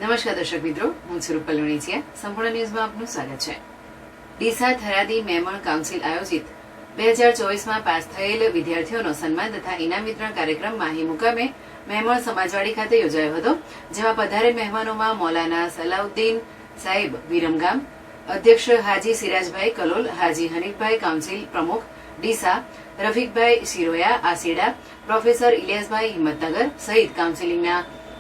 નમસ્કાર દર્શક મિત્રો, હું છું રૂપલ વણીચિયા. સંપૂર્ણ ન્યૂઝમાં આપનું સ્વાગત છે. ડીસા થરાદી મેમણ કાઉન્સિલ આયોજિત 2024માં પાસ થયેલ વિદ્યાર્થીઓનો સન્માન તથા ઇનામ વિતરણ કાર્યક્રમ માહી મુકામે મેમણ સમાજવાડી ખાતે યોજાયો હતો. જેમાં પધારેલ મહેમાનોમાં મૌલાના સલાઉદ્દીન સાહેબ વિરમગામ, અધ્યક્ષ હાજી સિરાજભાઈ કલોલ, હાજી હનીફભાઈ કાઉન્સિલ પ્રમુખ ડીસા, રફીકભાઈ શિરોયા આસીડા, પ્રોફેસર ઇલિયાસભાઈ હિંમતનગર સહિત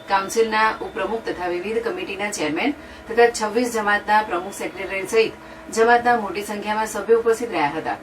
કાઉન્સિલના ઉપપ્રમુખ તથા વિવિધ કમિટીના ચેરમેન તથા 26 જમાતના પ્રમુખ સેક્રેટરી સહિત જમાતના મોટી સંખ્યામાં સભ્યો ઉપસ્થિત રહ્યા હતા.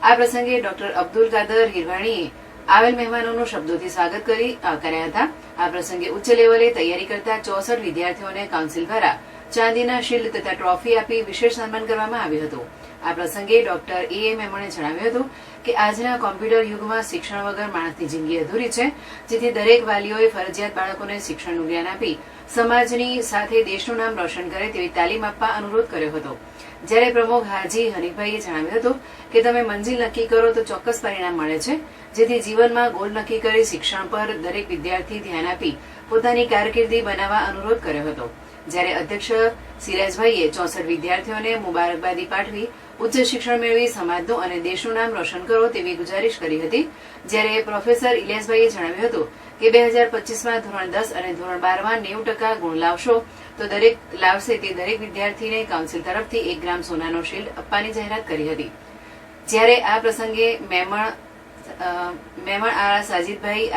આ પ્રસંગે ડોક્ટર અબ્દુલ કાદર હિરવાણીએ આવેલ મહેમાનોનું શબ્દોથી સ્વાગત કરી આવકાર્યા હતા. આ પ્રસંગે ઉચ્ચ લેવલે તૈયારી કરતા 64 વિદ્યાર્થીઓને કાઉન્સિલ દ્વારા ચાંદીના શિલ્ડ તથા ટ્રોફી આપી વિશેષ સન્માન કરવામાં આવ્યું હતું. આ પ્રસંગે ડોક્ટર એ મેમણે જણાવ્યું હતું કે આજના કોમ્પ્યુટર યુગમાં શિક્ષણ વગર માણસની જિંદગી અધૂરી છે, જેથી દરેક વાલીઓએ ફરજિયાત બાળકોને શિક્ષણનું જ્ઞાન આપી સમાજની સાથે દેશનું નામ રોશન કરે તેવી તાલીમ આપવા અનુરોધ કર્યો હતો. જ્યારે પ્રમુખ હાજી હનીફભાઈએ જણાવ્યું હતું કે તમે મંજિલ નક્કી કરો તો ચોક્કસ પરિણામ મળે છે, જેથી જીવનમાં ગોલ નક્કી કરી શિક્ષણ પર દરેક વિદ્યાર્થી ધ્યાન આપી પોતાની કારકિર્દી બનાવવા અનુરોધ કર્યો હતો. જ્યારે અધ્યક્ષ સિરાજભાઈએ 64 વિદ્યાર્થીઓને મુબારકબાદી પાઠવી ઉચ્ચ શિક્ષણ મેળવી સમાજનું અને દેશનું નામ રોશન કરો તેવી ગુજારિશ કરી હતી. જ્યારે પ્રોફેસર ઇલિયાસભાઈએ જણાવ્યું હતું કે 2025માં ધોરણ 10 અને ધોરણ 12માં 90% ગુણ લાવશો તો લાવશે તે દરેક વિદ્યાર્થીને કાઉન્સિલ તરફથી 1 ગ્રામ સોનાનો શિલ્ડ આપવાની જાહેરાત કરી હતી. જ્યારે આ પ્રસંગે મેમણ આરા સાજીદભાઈ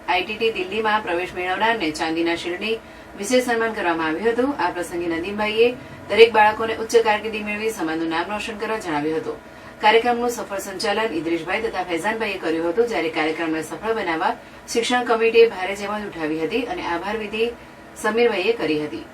આઈટીટી દિલ્હીમાં પ્રવેશ મેળવનારને ચાંદીના શિલ્ડની વિશેષ સન્માન કરવામાં આવ્યું હતું. આ પ્રસંગે નદીમભાઈએ દરેક બાળકોને ઉચ્ચ કારકિર્દી મેળવી સમાજનું નામ રોશન કરવા જણાવ્યું હતું. કાર્યક્રમનું સફળ સંચાલન ઇદ્રીશભાઈ તથા ફૈઝાનભાઈએ કર્યું હતું. જ્યારે કાર્યક્રમને સફળ બનાવવા શિક્ષણ કમિટીએ ભારે જહેમત ઉઠાવી હતી અને આભાર વિધિ સમીરભાઈએ કરી હતી.